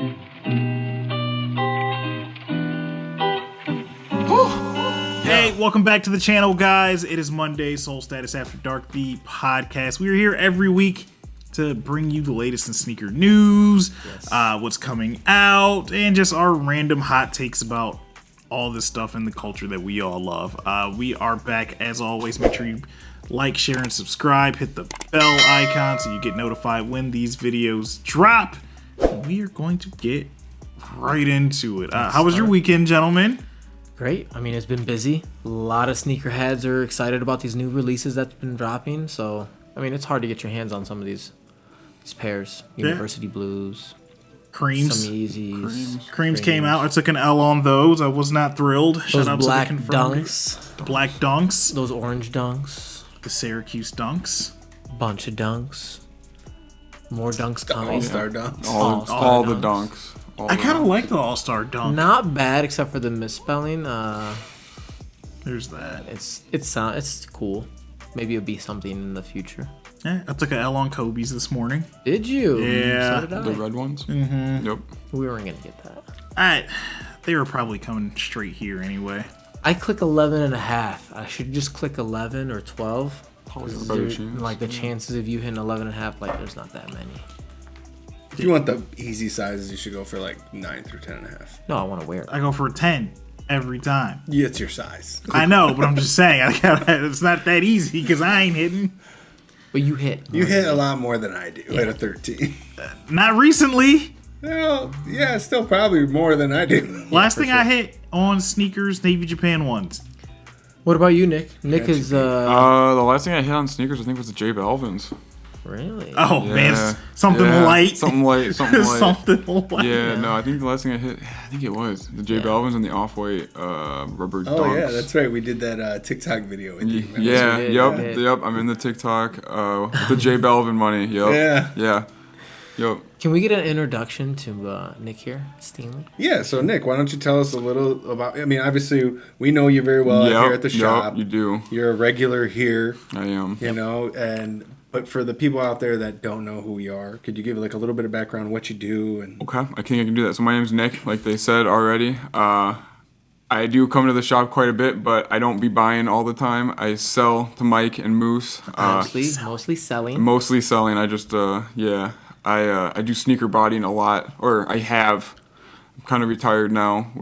Hey, welcome back to the channel, guys. It is Monday, Soul Status After Dark, the podcast. We are here every week to bring you the latest in sneaker news, what's coming out, and just our random hot takes about all this stuff in the culture that we all love. We are back as always. Make sure you like, share, and subscribe. Hit the bell icon so you get notified when these videos drop. And we are going to get right into it. How was your weekend, gentlemen? Great. I mean, it's been busy. A lot of sneakerheads are excited about these new releases that's been dropping. So, I mean, it's hard to get your hands on some of these pairs. University Blues. Creams. Some Yeezys. Creams came out. I took an L on those. I was not thrilled. Those black dunks. The black dunks. Those orange dunks. The Syracuse dunks. Bunch of dunks. More dunks coming. All-star dunks. All the dunks. I kind of like the All-Star dunk. Not bad, except for the misspelling. There's that. It's cool. Maybe it'll be something in the future. Yeah, I took an L on Kobe's this morning. Did you? Yeah. So did I. The red ones? Mm-hmm. Yep. We weren't going to get that. They were probably coming straight here anyway. I click 11 and a half. I should just click 11 or 12. Probably a better chance. Like the chances of you hitting 11 and a half, like there's not that many. If you want the easy sizes, you should go for like 9 through 10 and a half. No, I want to wear it. I go for a 10 every time. Yeah, it's your size. I know, but I'm just saying, it's not that easy because I ain't hitting. But you hit. You hit a lot more than I do at a 13. Not recently. Well, yeah, still probably more than I do. Last thing I hit on sneakers, Navy Japan ones. What about you, Nick? Nick is the last thing I hit on sneakers, I think, was the J Balvin's. Really? Oh Yeah. man, something Yeah, light. Something light. Something light. Yeah, no, I think the last thing I hit, I think it was the J Balvin's and the Off-White rubber dunks. Oh, yeah, that's right. We did that TikTok video with you. Remember? Yeah, did. yep. I'm in the TikTok with the J Balvin money. Yep. Yeah. Yep. Can we get an introduction to Nick here, Steenley? Yeah, so Nick, why don't you tell us a little about, I mean, obviously, we know you very well here at the shop. You do. You're a regular here. I am. You know, but for the people out there that don't know who you are, could you give like a little bit of background on what you do? And Okay, I think I can do that. So my name's Nick, like they said already. I do come to the shop quite a bit, but I don't be buying all the time. I sell to Mike and Moose. Mostly selling. Mostly selling. I just, I do sneaker bodying a lot, or I have. I'm kind of retired now.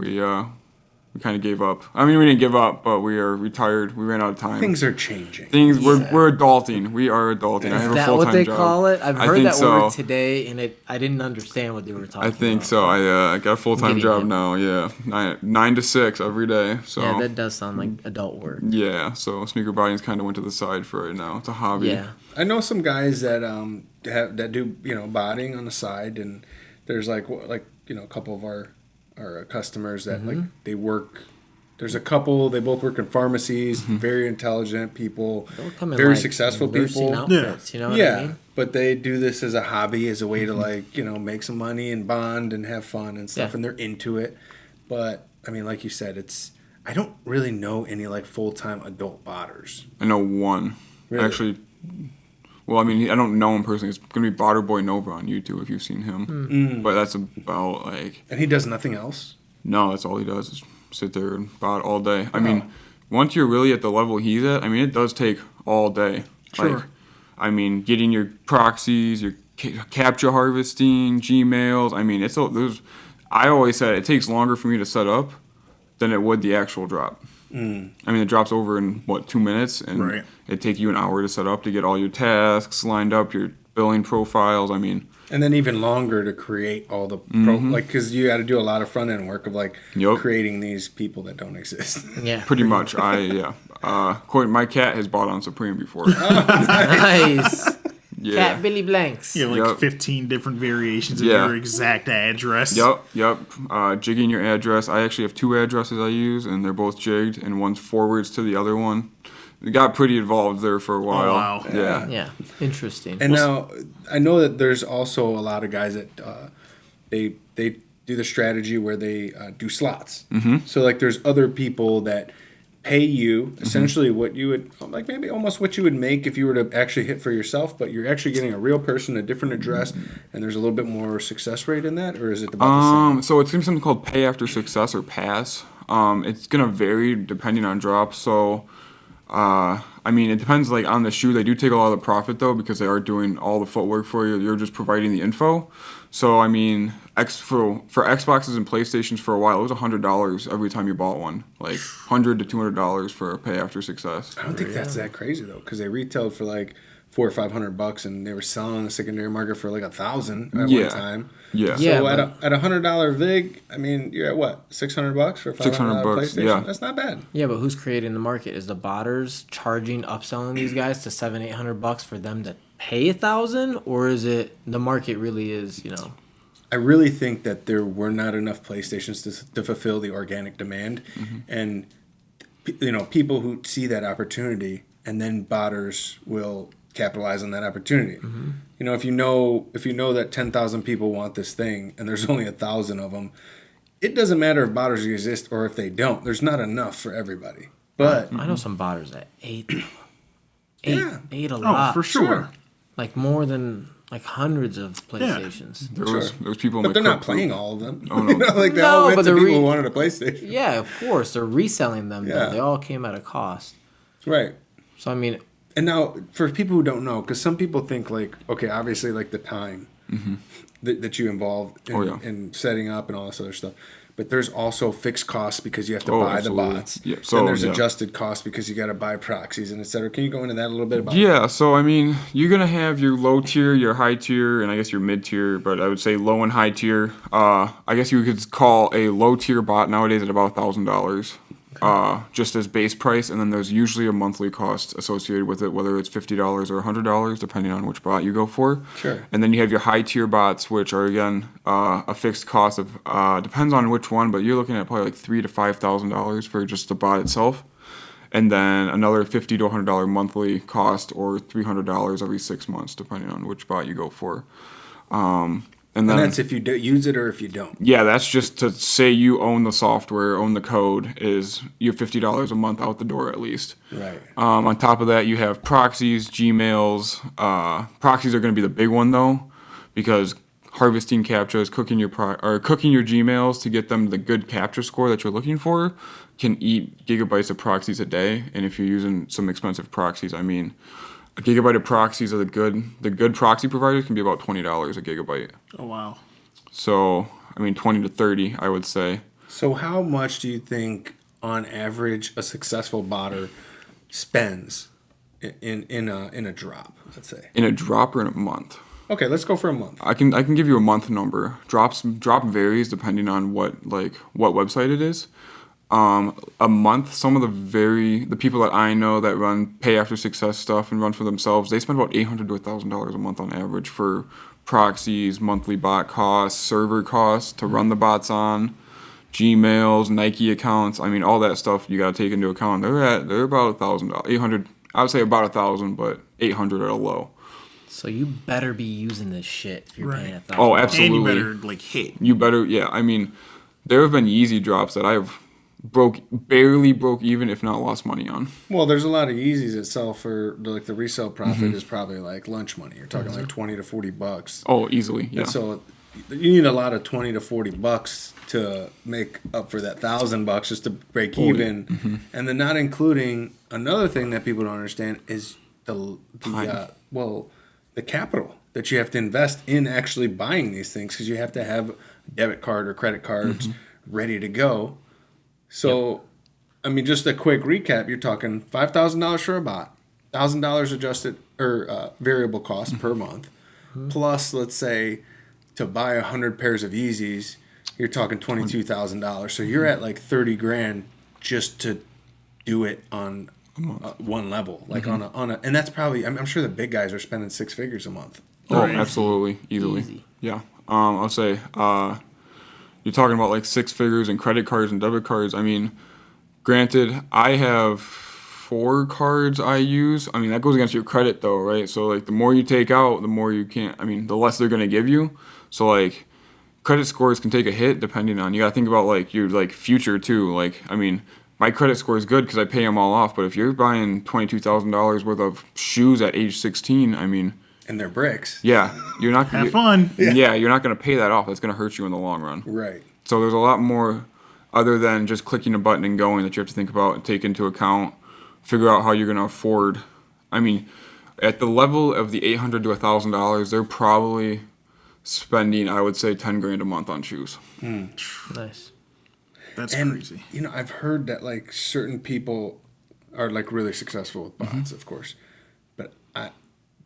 We kind of gave up. I mean, we didn't give up, but we are retired. We ran out of time. things are changing. We're adulting. We are adulting. I have Is a that full-time what they job. call it? I've I heard think that so. word today, and I didn't understand what they were talking about. I think so. I got a full-time Getting job it. now. Yeah, 9 to 6 every day. So Yeah, that does sound like adult work. yeah. So sneaker bodying's kind of went to the side for right now. It's a hobby. Yeah. I know some guys that that do bodying on the side, and there's like a couple of our customers that like they work. There's a couple. They both work in pharmacies. Very intelligent people. They'll come in Very like successful nursing people. outfits, you know what I mean? But they do this as a hobby, as a way to make some money and bond and have fun and stuff, Yeah. and they're into it. But I mean, like you said, I don't really know any like full-time adult botters. I know one. Really? Actually, well, I mean, I don't know him personally. It's gonna be Botter Boy Nova on YouTube if you've seen him. But that's about like. And he does nothing else. No, that's all he does is sit there and bot all day. I mean, once you're really at the level he's at, I mean, it does take all day. Sure. Like, I mean, getting your proxies, your capture harvesting, Gmails. I mean, I always said it takes longer for me to set up than it would the actual drop. I mean, it drops over in, 2 minutes? And it'd take you an hour to set up to get all your tasks lined up, your billing profiles. I mean... And then even longer to create all the because you got to do a lot of front end work of creating these people that don't exist. Yeah. Pretty much. My cat has bought on Supreme before. Nice. Yeah. Cat Billy Blanks. You have like 15 different variations of your exact address. Yep. Jigging your address. I actually have 2 addresses I use, and they're both jigged, and one's forwards to the other one. It got pretty involved there for a while. Oh, wow. Yeah. Interesting. And now I know that there's also a lot of guys that they do the strategy where they do slots. So like there's other people that pay you essentially what you would, like maybe almost what you would make if you were to actually hit for yourself, but you're actually getting a real person, a different address, and there's a little bit more success rate in that, or is it about the same? So it's gonna be something called pay after success or pass. It's gonna vary depending on drop. So, I mean, it depends like on the shoe. They do take a lot of the profit though because they are doing all the footwork for you. You're just providing the info. So I mean, for Xboxes and PlayStations for a while, it was $100 every time you bought one, like $100 to $200 for a pay after success. I don't think that's that crazy though, because they retailed for like $400 or $500, and they were selling on the secondary market for like $1,000 at one time. Yeah. So Yeah, at $100 VIG, I mean, you're at what, $600 for a $500 PlayStation? yeah. That's not bad. Yeah, but who's creating the market? Is the botters upselling these guys to $700-800 for them to pay $1,000, or is it the market really is, you know? I really think that there were not enough PlayStations to fulfill the organic demand, and you know, people who see that opportunity, and then botters will capitalize on that opportunity. You know, if you know that 10,000 people want this thing, and there's only 1,000 of them, it doesn't matter if botters exist or if they don't. There's not enough for everybody. But I know some botters that ate Yeah. a lot. Oh, for sure. Like more than like hundreds of PlayStations. There was people in but my they're not cook playing group. all of them. Oh, no. You know, like they No, all went but to the people who re- wanted a PlayStation. Yeah, of course. They're reselling them. Yeah. Though. They all came at a cost. Right. So, I mean, And now, for people who don't know, because some people think like, okay, obviously like the time that you involved in, in setting up and all this other stuff. But there's also fixed costs because you have to buy absolutely. the bots. Yeah, Then there's adjusted costs because you got to buy proxies and et cetera. Can you go into that a little bit about Yeah, so I mean, you're gonna have your low tier, your high tier, and I guess your mid tier, but I would say low and high tier. I guess you could call a low tier bot nowadays at about $1,000, just as base price, and then there's usually a monthly cost associated with it, whether it's $50 or $100, depending on which bot you go for. Sure. And then you have your high tier bots, which are again a fixed cost of depends on which one, but you're looking at probably like $3,000 to $5,000 for just the bot itself. And then another $50 to $100 monthly cost, or $300 every 6 months, depending on which bot you go for. And then, that's if you do use it or if you don't. yeah, that's just to say you own the software, own the code, is you have $50 a month out the door at least. Right. On top of that, you have proxies, Gmails. Proxies are going to be the big one though, because harvesting captchas, cooking your Gmails to get them the good captcha score that you're looking for, can eat gigabytes of proxies a day. And if you're using some expensive proxies, I mean, a gigabyte of proxies are the good proxy providers can be about $20 a gigabyte. Oh, wow. So, I mean, 20 to 30, I would say. So how much do you think, on average, a successful botter spends in a drop? Let's say In a drop or in a month? Okay, let's go for a month. I can give you a month number. Drop varies depending on what website it is. A month, some of the people that I know that run pay after success stuff and run for themselves, they spend about $800 to $1,000 a month on average for proxies, monthly bot costs, server costs to run the bots on, Gmails, Nike accounts. I mean, all that stuff you got to take into account. They're about $1,000, $800. I would say about $1,000, but $800 at a low. so you better be using this shit if you're paying $1,000. Oh, absolutely. And you better like hit. You better, yeah. I mean, there have been Yeezy drops that I've barely broke even, if not lost money on. Well, there's a lot of Yeezys that sell for like the resale profit is probably like lunch money. You're talking like $20 to $40. Oh, easily, yeah. And so you need a lot of $20 to $40 to make up for that $1,000 just to break even, and then not including another thing that people don't understand is the capital that you have to invest in actually buying these things, because you have to have a debit card or credit cards ready to go. So, I mean, just a quick recap: you're talking $5,000 for a bot, $1,000 adjusted or variable cost per month, plus let's say to buy 100 pairs of Yeezys, you're talking $22,000. So you're at like $30,000 just to do it on one level, like on a, and that's probably I'm sure the big guys are spending six figures a month. Oh, absolutely, easily. Easy. Yeah. I'll say you're talking about like six figures and credit cards and debit cards. I mean, granted, I have 4 cards I use. I mean, that goes against your credit though, right? So like the more you take out, the more you can't. I mean, the less they're gonna give you. So like credit scores can take a hit depending on. You gotta think about like your like future too. Like I mean, my credit score is good because I pay them all off. But if you're buying $22,000 worth of shoes at age 16, I mean, And they're bricks. yeah, you're not Have fun. Yeah, you're not going to pay that off. That's going to hurt you in the long run. Right. So there's a lot more other than just clicking a button and going that you have to think about and take into account, figure out how you're going to afford. I mean, at the level of the $800 to $1,000, they're probably spending, I would say, $10,000 a month on shoes. Nice. That's And crazy. you know, I've heard that like certain people are like really successful with bots, of course, but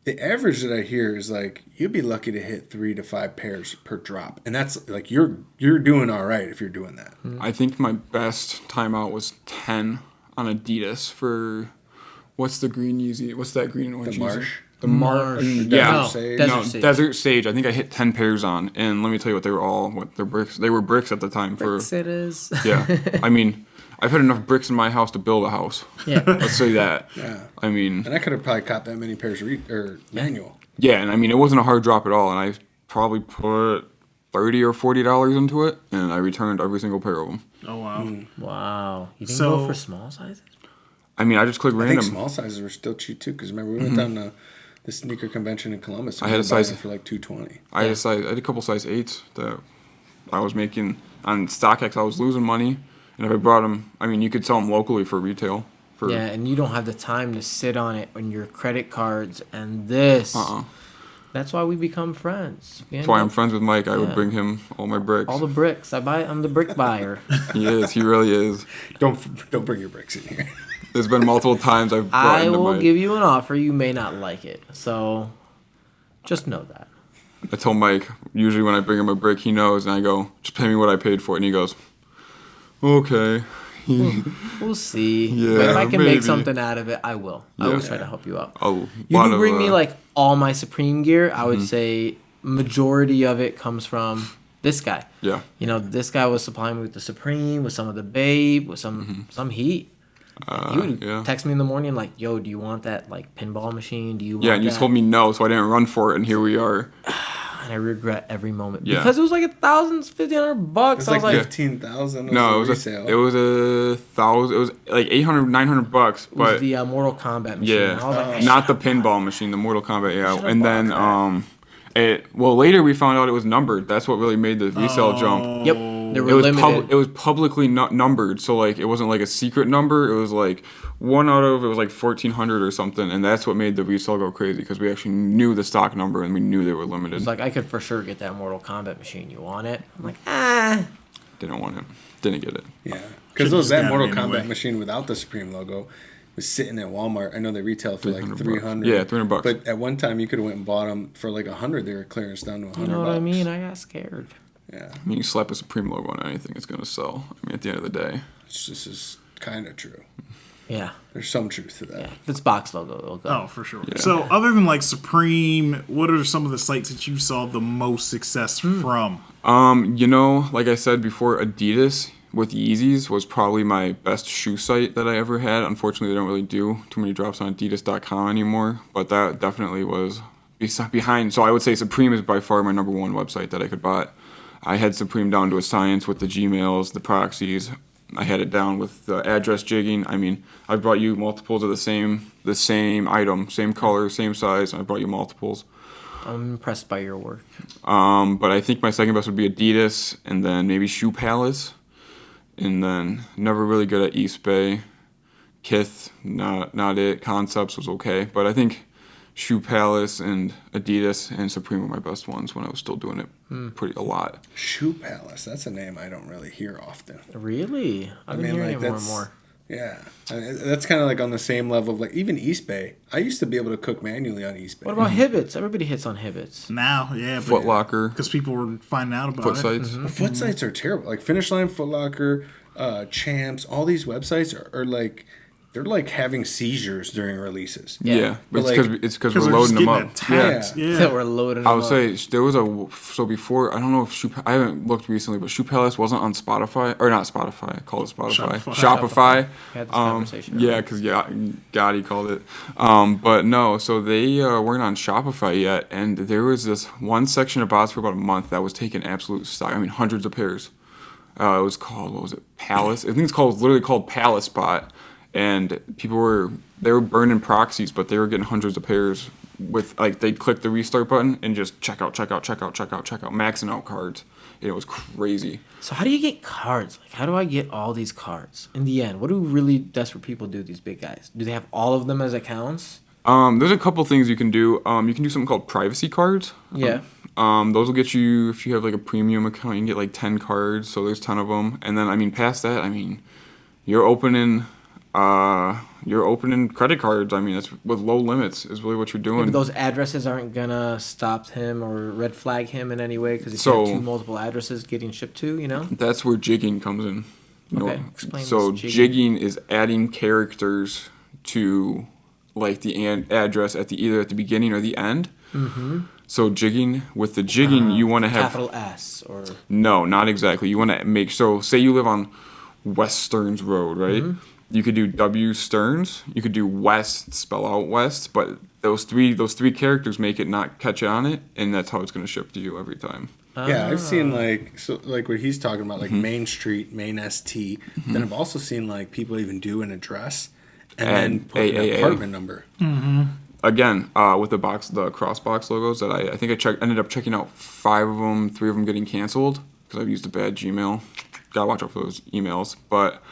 the average that I hear is like you'd be lucky to hit 3 to 5 pairs per drop, and that's like you're doing all right if you're doing that. I think my best timeout was 10 on Adidas for what's the green Yeezy? What's that green and orange? The Marsh? The Marsh. Desert Yeah. Sage? Desert Sage. Desert Sage. I think I hit 10 pairs on, and let me tell you what they're bricks. They were bricks at the time Bricks it is. Yeah. I mean, I've had enough bricks in my house to build a house. Yeah. Let's say that. Yeah. I mean, And I could have probably caught that many pairs or manual. yeah, and I mean it wasn't a hard drop at all, and I probably put $30 or $40 into it, and I returned every single pair of them. Oh, wow. Wow. You didn't So- go for small sizes? I mean, I just clicked I think random. small sizes were still cheap too, because remember we went down to the sneaker convention in Columbus. And I had we a were buying size- them for like $220. I had a couple size 8s that I was making on StockX. I was losing money, and if I brought them, I mean, you could sell them locally for retail. For Yeah, and you don't have the time to sit on it on your credit cards and this. That's why we become friends. That's why I'm friends with Mike. I would bring him all my bricks. All the bricks. I'm the brick buyer. He is. He really is. Don't bring your bricks in here. There's been multiple times I've brought I into will my. give you an offer. You may not like it. So just know that. I told Mike, usually when I bring him a brick, he knows, and I go, just pay me what I paid for it. And he goes, okay. We'll see. Yeah, But if I can maybe. make something out of it, I will. I Yeah. always try to help you out. Oh, You can bring me like all my Supreme gear. I would say majority of it comes from this guy. Yeah. You know, this guy was supplying me with the Supreme, with some of the Babe, with some heat. He would yeah. text me in the morning like, "Yo, do you want that like pinball machine? Do you want Yeah, and you that?" told me no, so I didn't run for it, and here we are. And I regret every moment Yeah. because it was like $1,500. It's I was like like, 15,000. No, it was resale. it was $1,000. It was like $800-$900, it was but the Mortal Kombat machine. yeah, I was like, I not the should've pinball machine, the Mortal Kombat. Yeah, should've and bought then later we found out it was numbered. That's what really made the resale jump. Yep, they were It was limited. it was publicly not numbered, so like it wasn't like a secret number. It was like one out of it was like 1,400 or something, and that's what made the resale go crazy because we actually knew the stock number and we knew they were limited. It's like I could for sure get that Mortal Kombat machine. You want it? I'm like, Didn't want it, didn't get it. Yeah, Should've because just that got Mortal it anyway. Kombat machine without the Supreme logo was sitting at Walmart. I know they retail for like 300 bucks. $300. Yeah, $300. But at one time you could have went and bought them for like $100. They were clearance down to $100. you know what I mean? I got scared. Yeah, I mean, you slap a Supreme logo on anything, it's gonna sell. I mean, at the end of the day, this is kind of true. Yeah, There's some truth to that. yeah. If it's box logo, it'll go. Oh, for sure. So, other than like Supreme, what are some of the sites that you saw the most success from? you know, like I said before, Adidas with Yeezys was probably my best shoe site that I ever had. Unfortunately, they don't really do too many drops on Adidas.com anymore, but that definitely was behind. So I would say Supreme is by far my number one website that I could buy. I had Supreme down to a science with the Gmails, the proxies. I had it down with the address jigging. I mean, I brought you multiples of the same item, same color, same size. I brought you multiples. I'm impressed by your work. But I think my second best would be Adidas, and then maybe Shoe Palace, and then never really good at East Bay. Kith, not it. Concepts was okay, but I think Shoe Palace and Adidas and Supreme were my best ones when I was still doing it pretty a lot. Shoe Palace. That's a name I don't really hear often. Really? I've been hearing it more and more. Yeah, I mean, that's kind of like on the same level of like even East Bay. I used to be able to cook manually on East Bay. What about Hibbits? Everybody hits on Hibbits. Now, yeah, Foot Locker, because people were finding out about Foot it. Sites. The foot sites are terrible. Like Finish Line, Foot Locker, Champs, all these websites are like they're like having seizures during releases. Yeah, But, but like, it's because Because we're they're just loading them getting up. attacked. Yeah. Yeah. That we're loading. I would them up. say there was before I don't know if I haven't looked recently, but Shoe Palace wasn't on Spotify or not Spotify. I call it Spotify. Shopify. We had this conversation Yeah, earlier. because Gotti called it. But no, so they weren't on Shopify yet, and there was this one section of bots for about a month that was taking absolute stock. I mean, hundreds of pairs. It was called, what was it, Palace? I think it's literally called Palace Spot. And they were burning proxies, but they were getting hundreds of pairs with, like, they'd click the restart button and just check out, maxing out cards. It was crazy. So how do you get cards? Like, how do I get all these cards? In the end, what do really desperate people do, these big guys? Do they have all of them as accounts? There's a couple things you can do. You can do something called privacy cards. Yeah. Those will get you, if you have like a premium account, you can get like 10 cards. So there's 10 of them. And then, I mean, past that, I mean, you're opening credit cards. I mean, it's with low limits is really what you're doing. Yeah, but those addresses aren't gonna stop him or red flag him in any way because if you have two multiple addresses getting shipped to, you know? That's where jigging comes in. Okay, explain So this jigging is adding characters to like the address either at the beginning or the end. Mm-hmm. So with the jigging, you want to have capital S or no, not exactly. You want to make say you live on West Stearns Road, right? Mm-hmm. You could do W Stearns. You could do West, spell out West, but those three characters make it not catch on it, and that's how it's going to ship to you every time. Yeah, I've seen like what he's talking about, like Main Street, Main ST. Mm-hmm. Then I've also seen like people even do an address and then put an apartment number. Mm-hmm. Again, with the cross box logos that I think I ended up checking out 5 of them, 3 of them getting canceled because I've used a bad Gmail. Gotta watch out for those emails, but.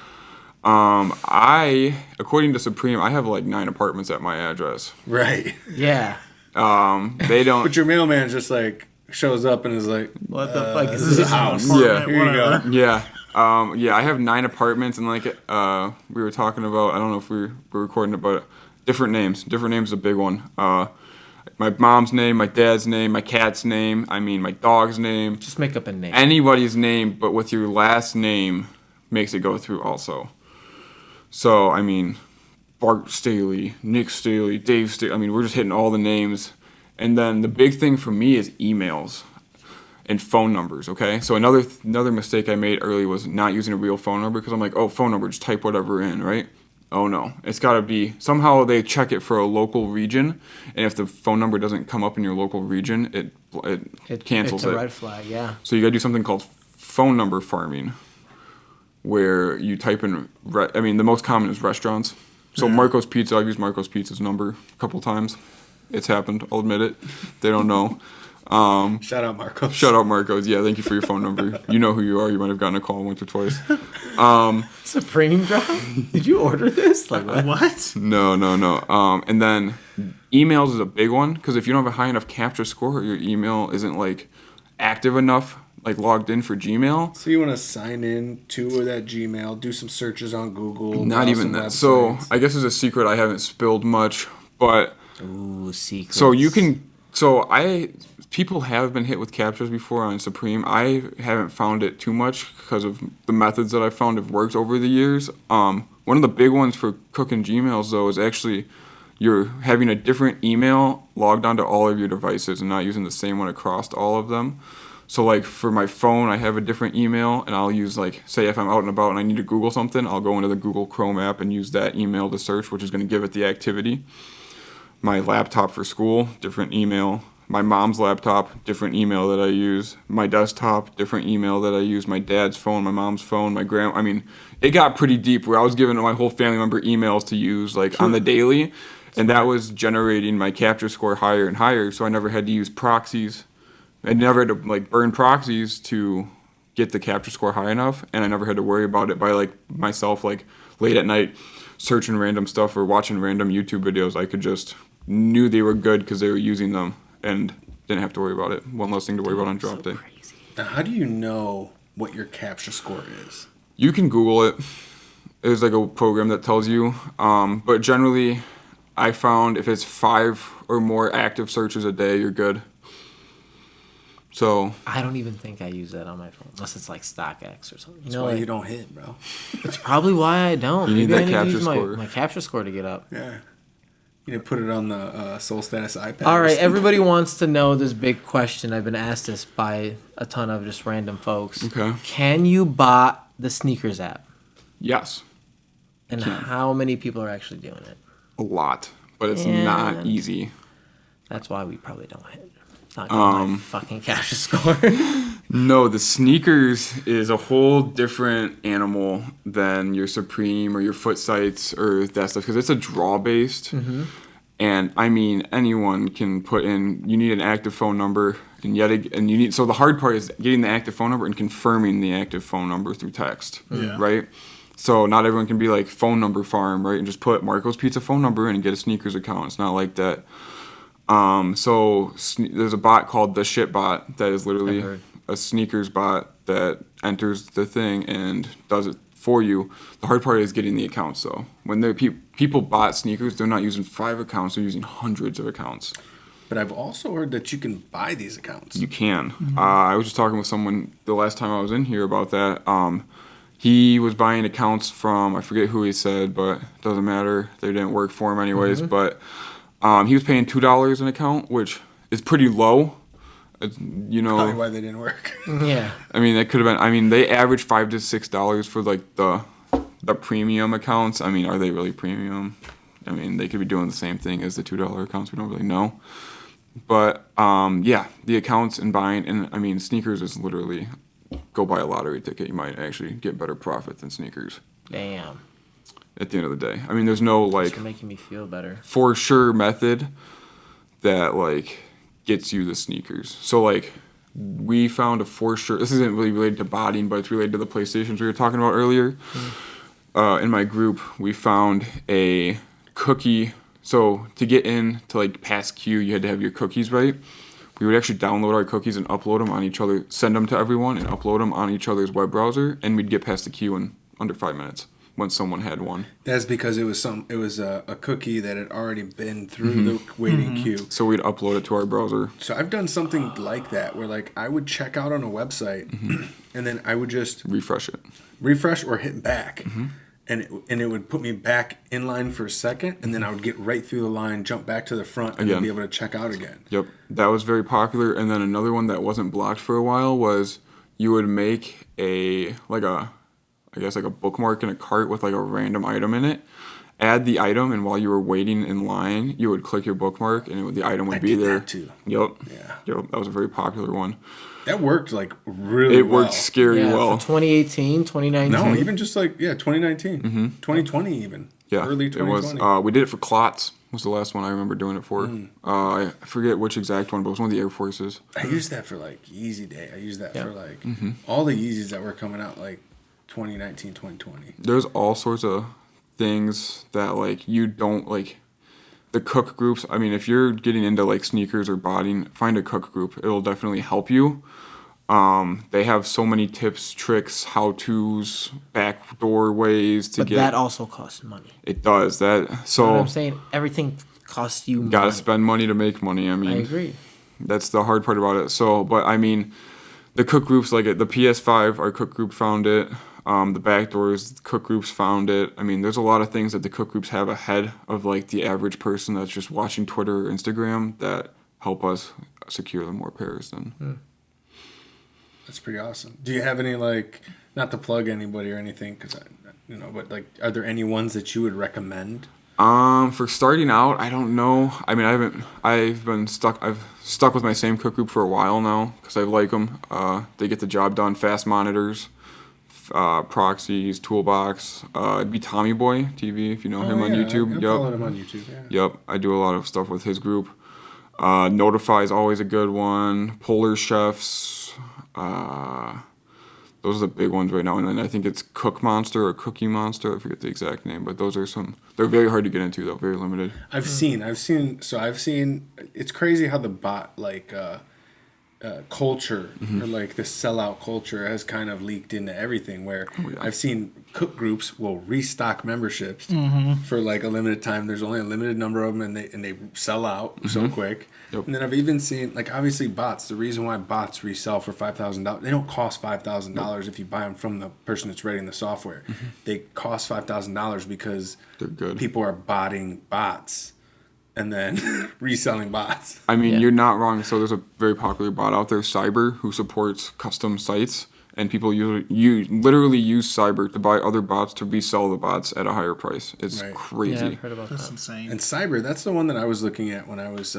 According to Supreme, I have like 9 apartments at my address. Right. Yeah. They don't. But your mailman just like shows up and is like, "What the fuck is this a house?" Yeah. Here you go. Yeah. Yeah. I have 9 apartments, and like we were talking about. I don't know if we were recording it, but different names. Different names is a big one. My mom's name, my dad's name, my cat's name. I mean, my dog's name. Just make up a name. Anybody's name, but with your last name makes it go through also. So, I mean, Bart Staley, Nick Staley, Dave Staley. I mean, we're just hitting all the names. And then the big thing for me is emails and phone numbers, okay? So another mistake I made early was not using a real phone number because I'm like, oh, phone number, just type whatever in, right? Oh, no. It's got to be, somehow they check it for a local region. And if the phone number doesn't come up in your local region, it cancels it. It's a red flag, yeah. So you got to do something called phone number farming, where you type in, the most common is restaurants. So Marco's Pizza, I've used Marco's Pizza's number a couple times. It's happened, I'll admit it. They don't know. Shout out Marco's. Shout out Marco's, yeah, thank you for your phone number. You know who you are, you might have gotten a call once or twice. Supreme drop? Did you order this? Like what? No. And then emails is a big one, because if you don't have a high enough capture score, your email isn't like active enough, like logged in for Gmail. So you want to sign in to that Gmail, do some searches on Google. Not even that. Websites. So I guess it's a secret I haven't spilled much, but secrets. So you can. People have been hit with captures before on Supreme. I haven't found it too much because of the methods that I found have worked over the years. One of the big ones for cooking Gmails though is actually you're having a different email logged onto all of your devices and not using the same one across all of them. So, like, for my phone, I have a different email, and I'll use, like, say if I'm out and about and I need to Google something, I'll go into the Google Chrome app and use that email to search, which is going to give it the activity. My laptop for school, different email. My mom's laptop, different email that I use. My desktop, different email that I use. My dad's phone, my mom's phone, my grandma. I mean, it got pretty deep where I was giving my whole family member emails to use, like, on the daily, and that was generating my capture score higher and higher, so I never had to use proxies. I never had to like burn proxies to get the capture score high enough, and I never had to worry about it by like myself like late at night searching random stuff or watching random YouTube videos. I could just knew they were good because they were using them and didn't have to worry about it. One less thing to worry about on drop day. Crazy. Now, how do you know what your capture score is? You can Google it. There's like a program that tells you, but generally, I found if it's 5 or more active searches a day, you're good. So I don't even think I use that on my phone unless it's like StockX or something. That's why you don't hit, bro. That's probably why I don't. You need Maybe that I need to capture use score. my capture score to get up. Yeah. You need to put it on the Soul Status iPad. All right, everybody wants to know this big question. I've been asked this by a ton of just random folks. Okay. Can you bot the sneakers app? yes, And how many people are actually doing it? a lot, but it's not easy. That's why we probably don't hit. Not getting my fucking capture score. No, the sneakers is a whole different animal than your Supreme or your Foot Sites or that stuff because it's a draw based. And I mean, anyone can put in. You need an active phone number, and you need. So the hard part is getting the active phone number and confirming the active phone number through text, right? So not everyone can be like phone number farm, right? And just put Marco's Pizza phone number in and get a sneakers account. It's not like that. There's a bot called the Shit Bot that is literally a sneakers bot that enters the thing and does it for you. The hard part is getting the accounts though. When people bought sneakers, they're not using 5 accounts, they're using hundreds of accounts. But I've also heard that you can buy these accounts. You can. I was just talking with someone the last time I was in here about that. He was buying accounts from, I forget who he said, but it doesn't matter. They didn't work for him anyways. But he was paying $2 an account, which is pretty low. Probably why they didn't work. Yeah. I mean, that could have been. I mean, they average $5 to $6 for like the premium accounts. I mean, are they really premium? I mean, they could be doing the same thing as the $2 accounts. We don't really know. But yeah, the accounts and buying, and I mean, sneakers is literally go buy a lottery ticket. You might actually get better profit than sneakers. Damn. At the end of the day, I mean, there's no like It's making me feel better. for sure method that like gets you the sneakers. So like we found a for sure. This isn't really related to botting, but it's related to the PlayStations we were talking about earlier. In my group, we found a cookie. So to get in to like pass queue, you had to have your cookies right. We would actually download our cookies and upload them on each other, send them to everyone, and upload them on each other's web browser, and we'd get past the queue in under 5 minutes when someone had one. That's because it was a cookie that had already been through the waiting queue. So we'd upload it to our browser. So I've done something like that where like I would check out on a website and then I would just Refresh it. refresh or hit back. And it would put me back in line for a second, and then I would get right through the line, jump back to the front, and then be able to check out again. Yep, that was very popular. And then another one that wasn't blocked for a while was you would make a bookmark in a cart with like a random item in it. Add the item, and while you were waiting in line, you would click your bookmark, and the item would be there. That too. Yep. Yeah. Yep. That was a very popular one. That worked like really well. It worked scary well. For 2018, 2019. No, even just like 2019, 2020 even. Yeah, Early 2020. It was. We did it for Klotz. Was the last one I remember doing it for. I forget which exact one, but it was one of the Air Forces. I used that for like Yeezy Day. I used that for like all the Yeezys that were coming out like 2019, 2020. There's all sorts of things that like you don't like. The cook groups, I mean, if you're getting into like sneakers or botting, find a cook group. It'll definitely help you. They have so many tips, tricks, how-tos, backdoor ways to get. But that also costs money. It does that. So You know what I'm saying? Everything costs you money. Gotta spend money to make money. I mean, I agree. That's the hard part about it. So, but I mean, the cook groups like the PS5, our cook group found it. The backdoors, cook groups found it. I mean, there's a lot of things that the cook groups have ahead of like the average person that's just watching Twitter or Instagram that help us secure the more pairs than. That's pretty awesome. Do you have any like, not to plug anybody or anything, but like, are there any ones that you would recommend? For starting out, I don't know. I mean, I've stuck with my same cook group for a while now because I like them. They get the job done. Fast monitors. Proxies, Toolbox. It'd be Tommy Boy TV if you know him on YouTube. I follow him on YouTube. Yeah. Yep, I do a lot of stuff with his group. Notify is always a good one. Polar Chefs. Those are the big ones right now. And then I think it's Cook Monster or Cookie Monster. I forget the exact name, but those are some. They're very hard to get into though. Very limited. I've seen. It's crazy how the bot like. Culture or like the sellout culture has kind of leaked into everything where I've seen cook groups will restock memberships for like a limited time. There's only a limited number of them and they sell out so quick. Yep. And then I've even seen like obviously bots. The reason why bots resell for $5,000, they don't cost $5,000 if you buy them from the person that's writing the software. They cost $5,000 because they're good. People are botting bots. And then reselling bots. I mean, You're not wrong. So there's a very popular bot out there, Cyber, who supports custom sites, and people literally use Cyber to buy other bots to resell the bots at a higher price. It's crazy. Yeah, I've heard about That's that. insane. And Cyber, that's the one that I was looking at when I was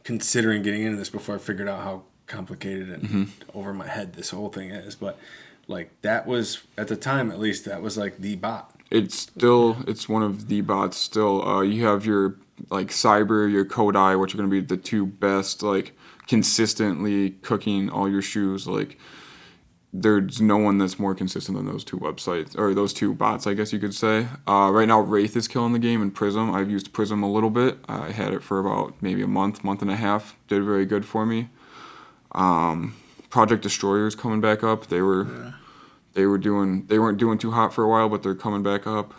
considering getting into this before I figured out how complicated and over my head this whole thing is, but like that was at the time, at least, that was like the bot. It's one of the bots still. You have your like Cyber, your Kodai, which are going to be the two best, like consistently cooking all your shoes. Like there's no one that's more consistent than those two websites, or those two bots, I guess you could say. Right now, Wraith is killing the game, and Prism. I've used Prism a little bit. I had it for about maybe a month and a half. Did very good for me. Project Destroyer is coming back up. They weren't doing too hot for a while, but they're coming back up.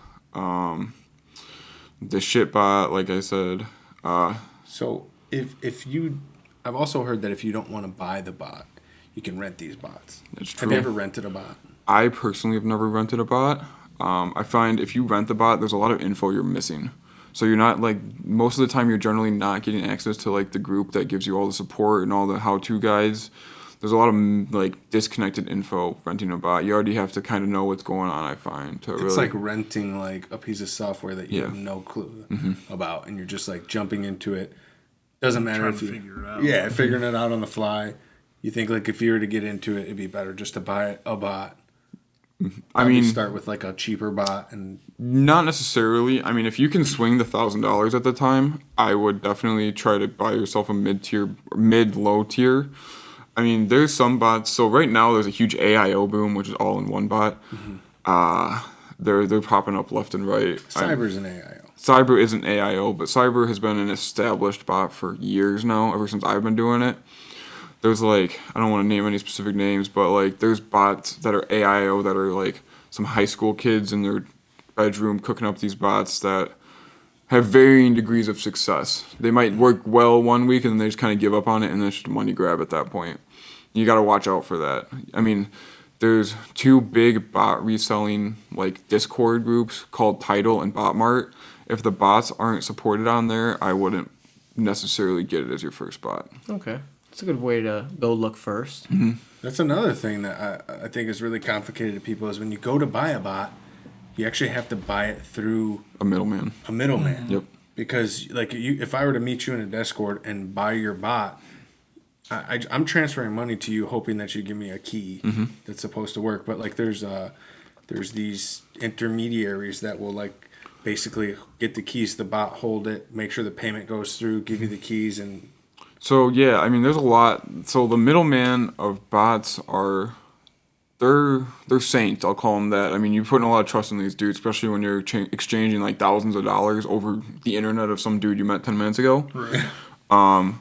The shit bot, like I said. So if you, I've also heard that if you don't want to buy the bot, you can rent these bots. That's true. Have you ever rented a bot? I personally have never rented a bot. I find if you rent the bot, there's a lot of info you're missing. So you're not like, most of the time you're generally not getting access to like the group that gives you all the support and all the how-to guides. There's a lot of like disconnected info renting a bot. You already have to kind of know what's going on, I find. It's like renting like a piece of software that you have no clue about, and you're just like jumping into it. Doesn't matter if you figure it out. Yeah, figuring it out on the fly. You think like if you were to get into it, it'd be better just to buy a bot. I mean, start with like a cheaper bot and not necessarily. I mean, if you can swing the $1,000 at the time, I would definitely try to buy yourself a mid-low tier. I mean, there's some bots. So right now, there's a huge AIO boom, which is all in one bot. They're popping up left and right. Cyber's an AIO. Cyber isn't AIO, but Cyber has been an established bot for years now, ever since I've been doing it. There's like, I don't want to name any specific names, but like there's bots that are AIO that are like some high school kids in their bedroom cooking up these bots that have varying degrees of success. They might work well one week and then they just kind of give up on it and then it's just a money grab at that point. You got to watch out for that. I mean, there's two big bot reselling like Discord groups called Tidal and Botmart. If the bots aren't supported on there, I wouldn't necessarily get it as your first bot. Okay. It's a good way to go look first. That's another thing that I think is really complicated to people is when you go to buy a bot, you actually have to buy it through a middleman. Yep. Because like if I were to meet you in a Discord and buy your bot, I'm transferring money to you hoping that you give me a key that's supposed to work. But like there's these intermediaries that will like basically get the keys to the bot, hold it, make sure the payment goes through, give you the keys and. So yeah, I mean, there's a lot. So the middleman of bots are, they're saints. I'll call them that. I mean, you're putting a lot of trust in these dudes, especially when you're exchanging like thousands of dollars over the internet of some dude you met 10 minutes ago. Right.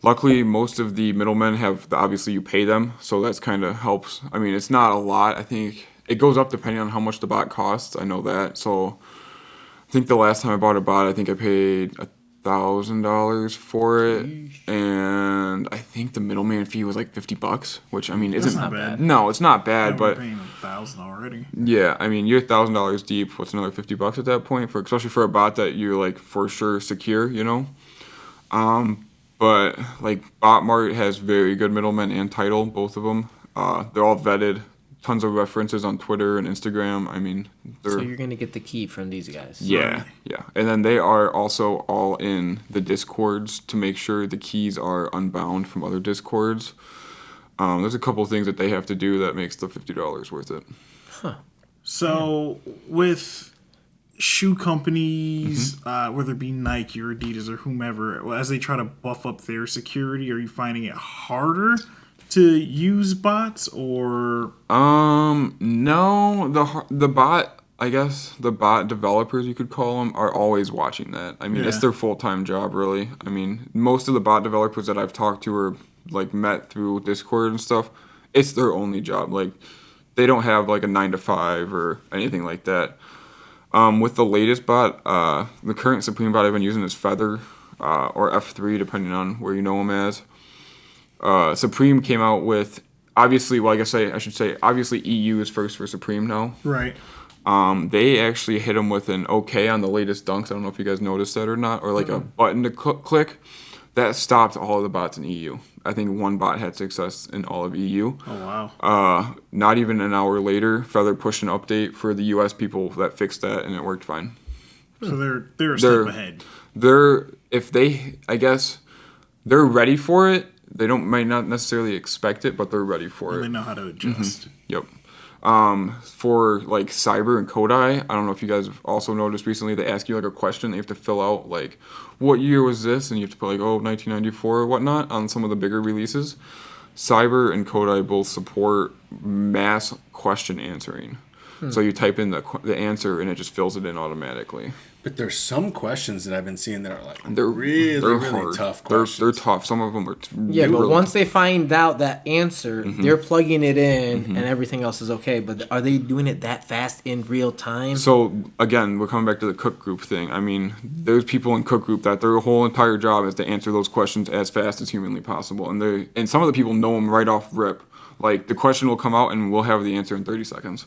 Luckily, most of the middlemen obviously you pay them, so that's kind of helps. I mean, it's not a lot. I think it goes up depending on how much the bot costs. I know that. So I think the last time I bought a bot, I think I paid $1,000 for it, and I think the middleman fee was like $50, which I mean isn't not bad. No, it's not bad, but paying $1,000 already. Yeah, I mean you're $1,000 deep. What's another $50 at that point especially for a bot that you're like for sure secure, you know? But like Botmart has very good middlemen and Tidal, both of them. They're all vetted. Tons of references on Twitter and Instagram. I mean, so you're gonna get the key from these guys. Yeah, yeah. And then they are also all in the Discords to make sure the keys are unbound from other Discords. There's a couple of things that they have to do that makes the $50 worth it. Huh. So with shoe companies, whether it be Nike or Adidas or whomever, as they try to buff up their security, are you finding it harder to use bots or no, the bot, I guess the bot developers, you could call them, are always watching that. I mean, it's their full-time job, really. I mean, most of the bot developers that I've talked to or like met through Discord and stuff, it's their only job. Like they don't have like a 9 to 5 or anything like that. With the latest bot, the current Supreme bot I've been using is Feather or F3, depending on where you know them as. Supreme came out with, obviously, well, I should say, obviously EU is first for Supreme now. right? They actually hit them with an OK on the latest dunks. I don't know if you guys noticed that or not, or like a button to click. That stopped all of the bots in EU. I think one bot had success in all of EU. Oh, wow. Not even an hour later, Feather pushed an update for the US people that fixed that, and it worked fine. So they're a step ahead. They're ready for it. they might not necessarily expect it, but they're ready for They it. know how to adjust. Yep. For like Cyber and Kodai, I don't know if you guys have also noticed recently, they ask you like a question that you have to fill out, like, what year was this? And you have to put like, 1994 or whatnot on some of the bigger releases. Cyber and Kodai both support mass question answering. So you type in the answer and it just fills it in automatically. But there's some questions that I've been seeing that are like They're really hard. tough They're questions. tough. Some of them are Yeah, but really once they find out that answer, they're plugging it in and everything else is okay. But are they doing it that fast in real time? So again, we're coming back to the cook group thing. I mean, there's people in cook group that their whole entire job is to answer those questions as fast as humanly possible, and some of the people know them right off rip. Like the question will come out and we'll have the answer in 30 seconds.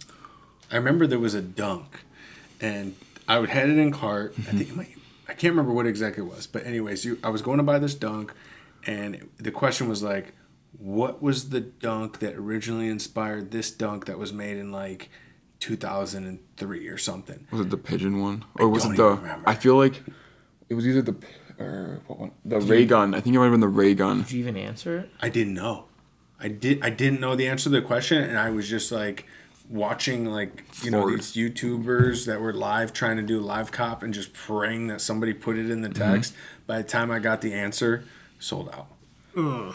I remember there was a dunk, and I would had it in cart. I can't remember what exactly it was, but anyways, I was going to buy this dunk, and the question was like, what was the dunk that originally inspired this dunk that was made in like 2003 or something? Was it the pigeon one, or was don't it the? even remember. I feel like it was either what one? The ray gun. I think it might have been the ray gun. Did you even answer it? I didn't know. I didn't know the answer to the question, and I was just like watching Floored. these YouTubers that were live trying to do live cop and just praying that somebody put it in the text. By the time I got the answer, sold out. Ugh.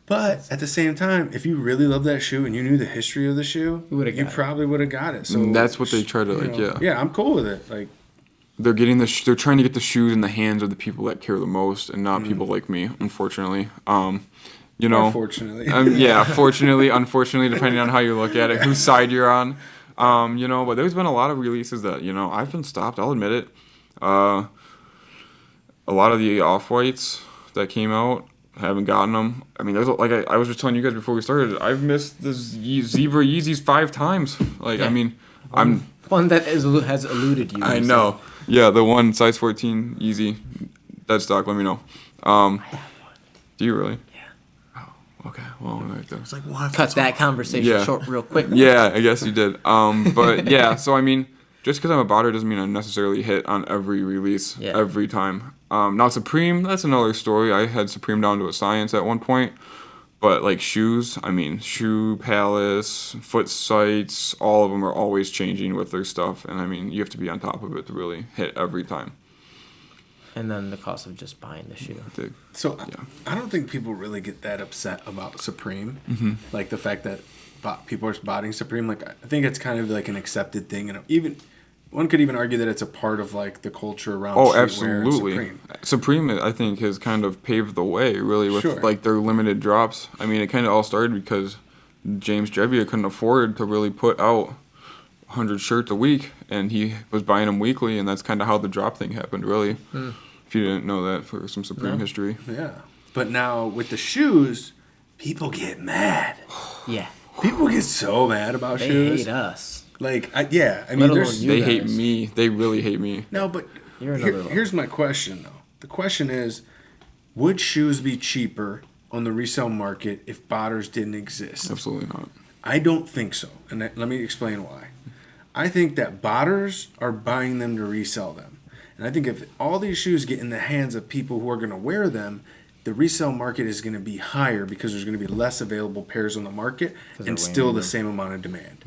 But at the same time, if you really love that shoe and you knew the history of the shoe, would've you got it. probably would have got it. So And that's what they try to you know, yeah, I'm cool with it. Like, They're getting they're trying to get the shoes in the hands of the people that care the most, and not people like me, unfortunately. unfortunately. Fortunately, unfortunately, depending on how you look at it, whose side you're on. But there's been a lot of releases that, I've been stopped, I'll admit it. A lot of the off-whites that came out, I haven't gotten them. I mean, there's like I was just telling you guys before we started, I've missed the Zebra Yeezys 5 times. Like, Yeah. I mean, I'm... One that has eluded you. I know. Yeah, the one size 14 Yeezy, dead stock, let me know. Do you really? Okay, well, right there. It's like, we'll have Cut to that talk. conversation Yeah. short real quick. Yeah, I guess you did. But yeah, so I mean, just because I'm a botter doesn't mean I necessarily hit on every release every time. Now Supreme, that's another story. I had Supreme down to a science at one point. But like shoes, I mean, Shoe Palace, Foot Sites, all of them are always changing with their stuff. And I mean, you have to be on top of it to really hit every time. And then the cost of just buying the shoe. So I don't think people really get that upset about Supreme, like the fact that people are spotting Supreme. Like, I think it's kind of like an accepted thing, and even one could even argue that it's a part of like the culture around. Oh, streetwear and absolutely. Supreme, I think, has kind of paved the way, really, with Sure. like their limited drops. I mean, it kind of all started because James Jebbia couldn't afford to really put out 100 shirts a week, and he was buying them weekly, and that's kind of how the drop thing happened, really. If you didn't know that for some Supreme history. Yeah, but now with the shoes, people get mad. Yeah. People get so mad about They shoes. hate us. Like, I mean, Let there's alone you They hate guys. me. They really hate me. no, but You're another level. here's my question though. The question is, would shoes be cheaper on the resale market if botters didn't exist? Absolutely not. I don't think so, and let me explain why. I think that botters are buying them to resell them. And I think if all these shoes get in the hands of people who are going to wear them, the resale market is going to be higher because there's going to be less available pairs on the market and still the same amount of demand.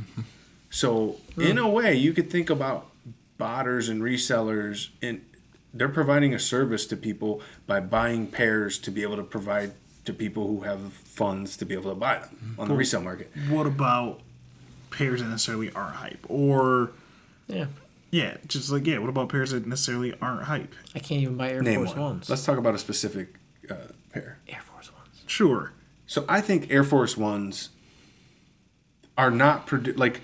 So in a way, you could think about botters and resellers, and they're providing a service to people by buying pairs to be able to provide to people who have funds to be able to buy them on the resale market. What about pairs that necessarily aren't hype? Or, Yeah. just like, what about pairs that necessarily aren't hype? I can't even buy Air Name Force one. Ones. Let's talk about a specific pair. Air Force Ones. Sure. So I think Air Force Ones are not like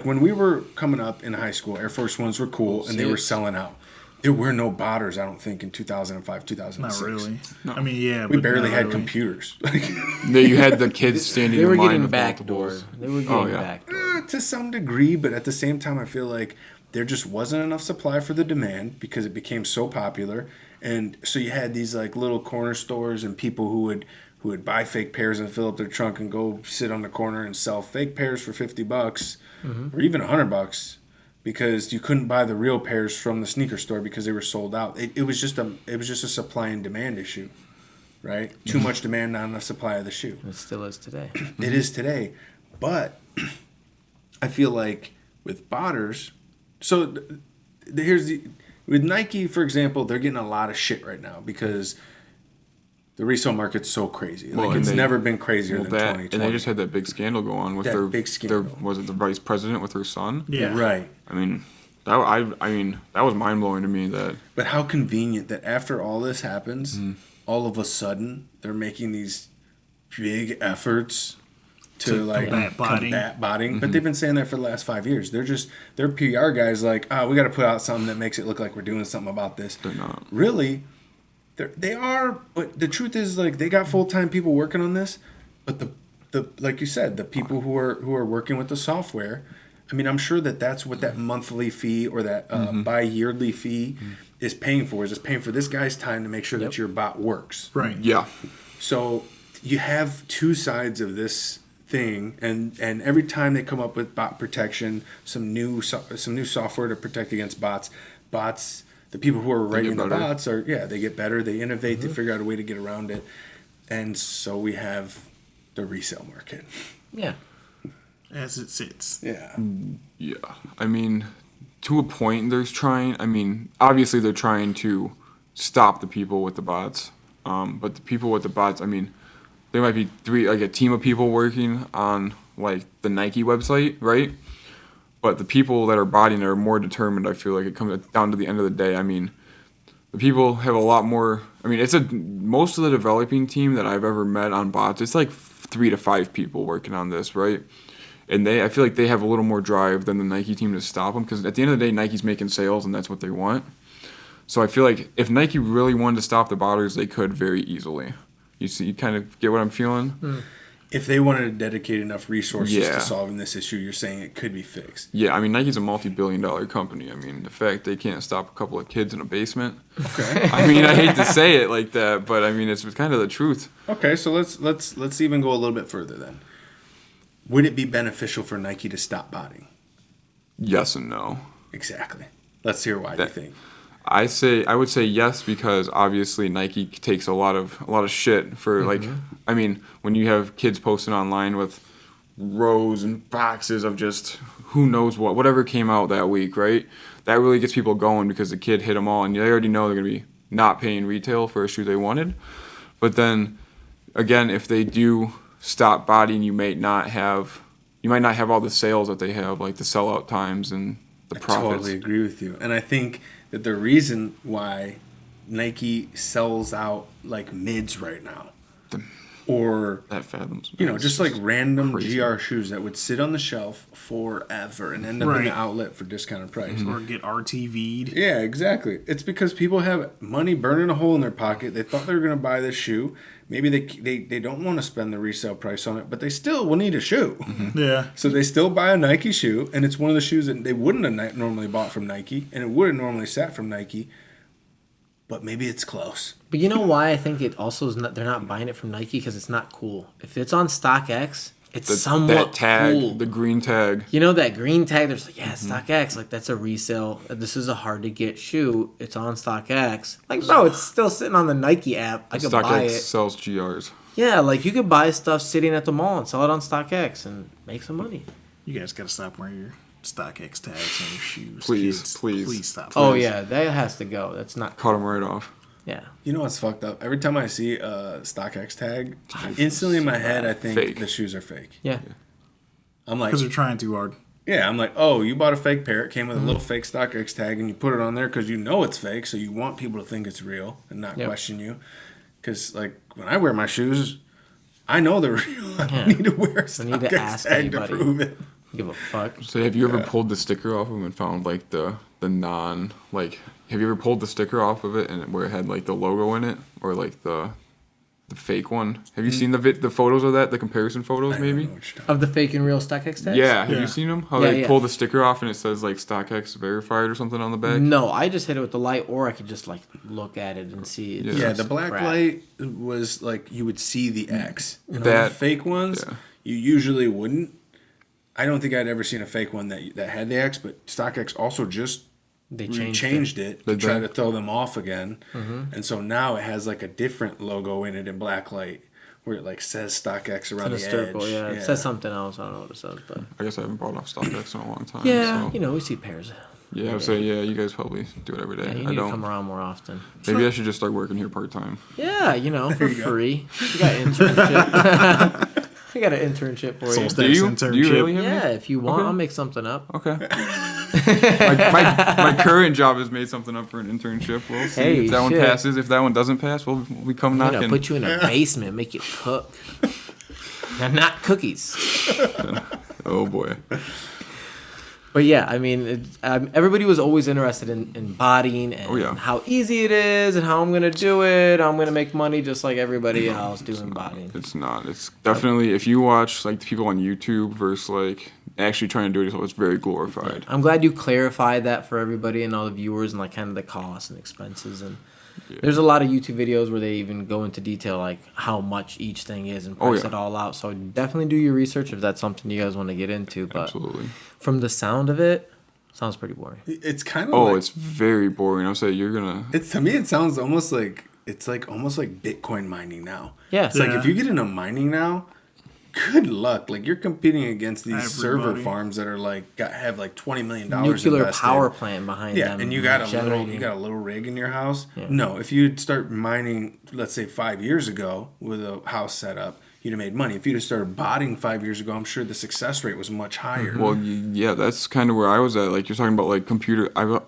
when we were coming up in high school, Air Force Ones were cool and they were selling out. There were no botters, I don't think, in 2005, 2006. Not really. I mean, yeah. We but barely not had really. computers. You had the kids standing They were in line getting with backdoor. multiples. They were getting yeah. backdoor. To some degree, but at the same time, I feel like there just wasn't enough supply for the demand because it became so popular. And so you had these like little corner stores and people who would buy fake pairs and fill up their trunk and go sit on the corner and sell fake pairs for $50 or even $100 because you couldn't buy the real pairs from the sneaker store because they were sold out. It was just a supply and demand issue. right? Too much demand, not enough supply of the shoe. It still is today. It is today. But I feel like with botters, so with Nike, for example, they're getting a lot of shit right now because the resale market's so crazy. Like, it's never been crazier than 2020. And they just had that big scandal go on with That their big scandal. was it the vice president with her son? Yeah. Right. I mean, that was mind blowing to me. That. But how convenient that after all this happens, all of a sudden they're making these big efforts to like combat botting. But they've been saying that for the last 5 years. They're PR guys like, we got to put out something that makes it look like we're doing something about this. They're not. Really, they are. But the truth is, like, they got full-time people working on this. But the like you said, the people who are working with the software, I mean, I'm sure that's what that monthly fee or that bi-yearly fee is paying for. Is just paying for this guy's time to make sure that your bot works. Right. Yeah. So you have two sides of this thing, and every time they come up with bot protection, some new software to protect against bots, the people who are writing the bots they get better, they innovate, they figure out a way to get around it, and so we have the resale market. Yeah. As it sits. Yeah. Yeah. I mean, to a point, obviously they're trying to stop the people with the bots. But the people with the bots, I mean, there might be a team of people working on like the Nike website, right? But the people that are botting are more determined. I feel like it comes down to the end of the day. I mean, the people have a lot more. I mean, most of the developing team that I've ever met on bots, it's like 3 to 5 people working on this, right? And I feel like they have a little more drive than the Nike team to stop them, because at the end of the day, Nike's making sales and that's what they want. So I feel like if Nike really wanted to stop the botters, they could very easily. You kind of get what I'm feeling? If they wanted to dedicate enough resources to solving this issue, you're saying it could be fixed. Yeah, I mean, Nike's a multi-billion-dollar company. I mean, the fact they can't stop a couple of kids in a basement. Okay. I mean, I hate to say it like that, but I mean, it's kind of the truth. Okay, so let's even go a little bit further then. Would it be beneficial for Nike to stop botting? Yes and no. Exactly. Let's hear why you think. I would say yes, because obviously Nike takes a lot of shit for like, I mean, when you have kids posting online with rows and boxes of just who knows whatever came out that week, right? That really gets people going because the kid hit them all, and they already know they're gonna be not paying retail for a shoe they wanted. But then again, if they do stop botting, you might not have all the sales that they have, like the sellout times and the profits. I totally agree with you, and I think that the reason why Nike sells out like mids right now, or that fathoms, just like random crazy. GR shoes that would sit on the shelf forever and end up in the outlet for discounted price, or get RTV'd. Yeah, exactly. It's because people have money burning a hole in their pocket. They thought they were going to buy this shoe. Maybe they don't want to spend the resale price on it, but they still will need a shoe. Yeah. So they still buy a Nike shoe, and it's one of the shoes that they wouldn't have normally bought from Nike, and it would have normally sat from Nike, but maybe it's close. But you know why I think it also is not? They're not buying it from Nike because it's not cool. If it's on StockX, it's somewhat that tag, cool. the green tag. You know that green tag? There's like, StockX. Like, that's a resale. This is a hard to get shoe. It's on StockX. Like, bro, it's still sitting on the Nike app. I could buy it. StockX sells GRs. Yeah, like you could buy stuff sitting at the mall and sell it on StockX and make some money. You guys gotta stop wearing your StockX tags on your shoes. Please, Kids, please. please stop. Oh yeah, that has to go. That's not. Cut them right off. Yeah. You know what's fucked up? Every time I see a StockX tag, instantly in my head I think Fake. the shoes are fake. Yeah. I'm like, Because they're trying too hard. yeah, I'm like, oh, you bought a fake pair. It came with a little fake StockX tag, and you put it on there because you know it's fake, so you want people to think it's real and not question you. Because like when I wear my shoes, I know they're real. I don't need to wear a StockX tag to prove it. Give a fuck. So have you ever pulled the sticker off of them and found like the non, like, have you ever pulled the sticker off of it and where it had like the logo in it, or like the fake one? Have you seen the photos of that, the comparison photos maybe? Of the fake and real StockX tags? Yeah, have you seen them? How they pull the sticker off and it says like StockX verified or something on the back? No, I just hit it with the light, or I could just like look at it and see. It's Yeah, just the black crap. light was like you would see the X. And on That- the fake ones, you usually wouldn't. I don't think I'd ever seen a fake one that had the X, but StockX also just They changed it to Did try they? to throw them off again. Mm-hmm. And so now it has like a different logo in it in black light where it like says StockX around It's the in a circle, edge. yeah. It says something else. I don't know what it says, but I guess I haven't bought off StockX in a long time. yeah, So. we see pairs. Yeah, I would say, yeah, you guys probably do it every day. Yeah, you I need to don't. come around more often. Maybe I should just start working here part time. Yeah, for free. You got internship. I got an internship for Soul you. Status Do internship. you really have Yeah, any? if you want, Okay. I'll make something up. Okay. my current job has made something up for an internship. We'll see Hey, if that one shit. passes. If that one doesn't pass, we'll come I'm knocking. gonna put you in a basement, make you cook. Now, not cookies. Oh boy. But yeah, I mean, everybody was always interested in bodying and Oh, yeah. how easy it is and how I'm gonna do it. I'm gonna make money just like everybody else doing bodying. It's not. It's definitely if you watch like the people on YouTube versus like actually trying to do it yourself, it's very glorified. I'm glad you clarified that for everybody and all the viewers and like kind of the costs and expenses and. Yeah. There's a lot of YouTube videos where they even go into detail like how much each thing is and price yeah. it all out. So definitely do your research if that's something you guys want to get into. But Absolutely. from the sound of it, sounds pretty boring. It's kind of Oh, like, it's very boring. I'll say you're gonna. it's to me it sounds almost like almost like Bitcoin mining now. Yeah. It's like Yeah. if you get into mining now, good luck. Like you're competing against these server Everybody. farms that are like have like $20 million Nuclear invested. power plant behind Yeah, them. and you got a generating- little rig in your house. Yeah. No, if you'd start mining, let's say 5 years ago with a house set up, you'd have made money. If you'd have started botting 5 years ago, I'm sure the success rate was much higher. Well, yeah, that's kind of where I was at. Like you're talking about like I bought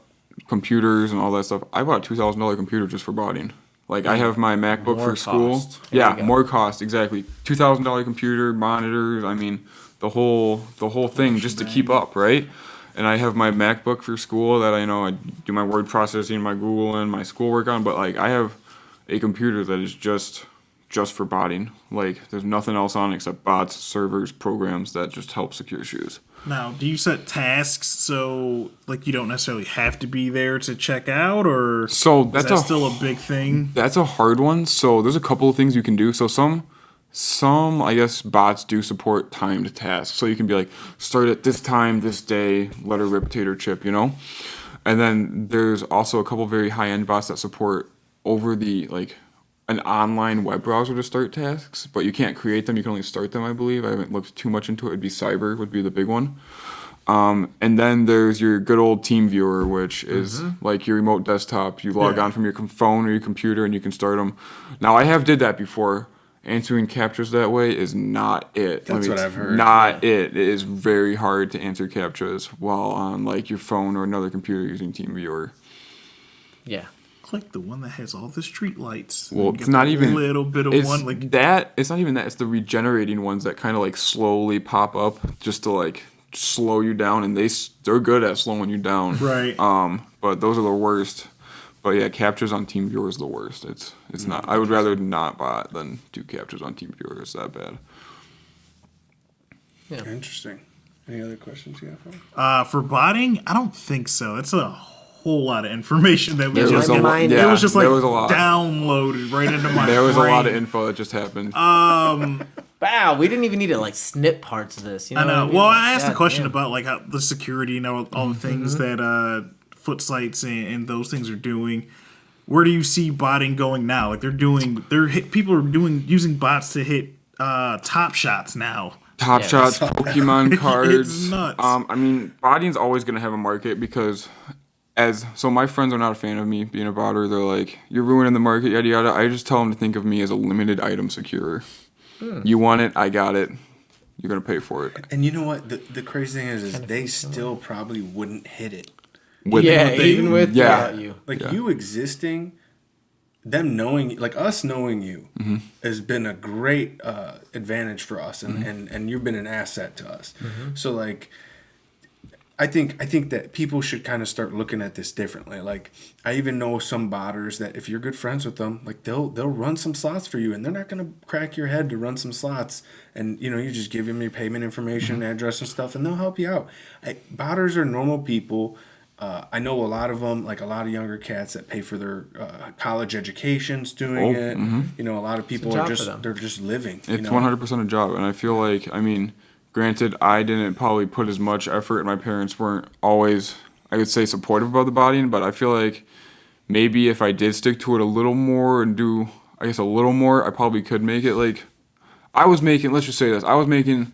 computers and all that stuff. I bought a $2,000 computer just for bodying. Like I have my MacBook More for school. cost. There Yeah, you go. more cost exactly. $2,000 computer, monitors. I mean, the whole thing just to keep up, right? And I have my MacBook for school that I do my word processing, my Google, and my schoolwork on. But like I have a computer that is just for botting. Like there's nothing else on it except bots, servers, programs that just help secure shoes. Now, do you set tasks so like you don't necessarily have to be there to check out, or So is that's that still a big thing? That's a hard one. So there's a couple of things you can do. So some I guess bots do support timed tasks. So you can be like, start at this time, this day, let her rip potato chip, And then there's also a couple very high end bots that support over the like an online web browser to start tasks, but you can't create them. You can only start them, I believe. I haven't looked too much into it. It'd be Cyber would be the big one. And then there's your good old TeamViewer, which is like your remote desktop. You log on from your phone or your computer, and you can start them. Now, I have did that before. Answering captures that way is not it. That's what I've heard. Not it. It is very hard to answer captures while on like your phone or another computer using TeamViewer. Yeah. Click the one that has all the street lights. Well, You it's get not the even little bit of it's one. Like that. It's not even that. It's the regenerating ones that kind of like slowly pop up just to like slow you down, and they're good at slowing you down. Right. But those are the worst. But yeah, captures on TeamViewer is the worst. It's not. I would rather not bot than do captures on TeamViewer. It's that bad. Yeah. Interesting. Any other questions you got for me? for botting, I don't think so. It's a whole lot of information that we There just was a get. lot- It was just like there was a lot. downloaded right into my There was a lot of brain. info that just happened. Wow, we didn't even need to like snip parts of this. You know I know. what mean? Well, Like, I asked a God question damn. about like how the security and all the things that foot sites and those things are doing. Where do you see botting going now? Like people are using bots to hit top shots now. Top Yeah, Shots, Pokemon cards. It's nuts. I mean, botting's always going to have a market because so my friends are not a fan of me being a botter. They're like, you're ruining the market, yada yada. I just tell them to think of me as a limited item securer. You want it, I got it. You're going to pay for it. And you know what? The crazy thing is they still probably wouldn't hit it. With Yeah, even with Yeah. without you. Like you existing, them knowing, like us knowing you, has been a great advantage for us, and you've been an asset to us. So like, I think that people should kind of start looking at this differently. Like I even know some botters that if you're good friends with them, like they'll run some slots for you, and they're not gonna crack your head to run some slots. And you just give them your payment information, address, and stuff, and they'll help you out. Botters are normal people. I know a lot of them, like a lot of younger cats that pay for their college educations doing it. A lot of people job are for them. they're just living. It's 100% a job. And I feel like, I mean, granted, I didn't probably put as much effort, and my parents weren't always I could say supportive about the bodying, but I feel like maybe if I did stick to it a little more and do, I guess, a little more, I probably could make it. Like, I was making, let's just say this, I was making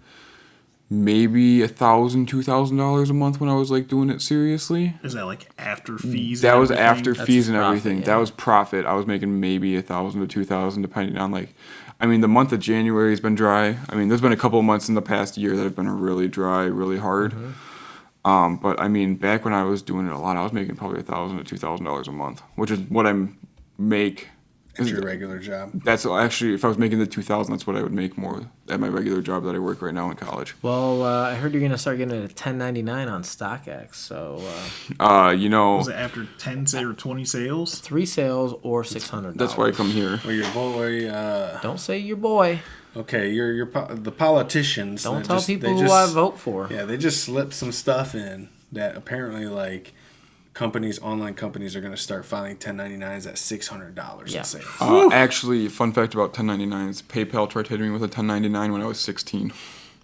maybe $1,000, $2,000 a month when I was like doing it seriously. Is that like after fees? That and was everything? after That's fees and profit, everything. yeah. That was profit. I was making maybe $1,000 to $2,000 depending on like, I mean, the month of January has been dry. I mean, there's been a couple of months in the past year that have been really dry, really hard. But I mean, back when I was doing it a lot, I was making probably $1,000 to $2,000 a month, which is what I make. It's your regular job. That's actually, if I was making the 2,000, that's what I would make more at my regular job that I work right now in college. Well, I heard you're gonna start getting a 1099 on StockX. So You know, Was it after 10 or 20 sales? 3 sales or $600. that's why I come here. Well, your boy. Don't say your boy. Okay, the politicians. Don't that tell just- people they who just- I vote for. Yeah, they just slipped some stuff in that apparently like online companies are going to start filing 1099s at $600 Yeah. in sales. Actually, fun fact about 1099s, PayPal tried hitting me with a 1099 when I was 16.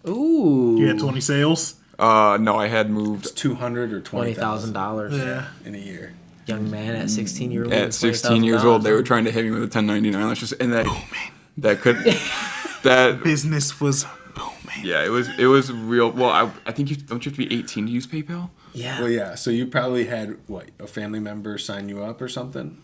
Ooh. You had 20 sales? No, I had moved It's $200 or $20,000 $20,000. Yeah. in a year. Young man at 16 years old. at 16 years old. They were trying to hit me with a 1099. That's just, and that, that could, that, Business was booming. yeah, it was real. Well, I think don't you have to be 18 to use PayPal? Yeah. Well, yeah. So you probably had a family member sign you up or something?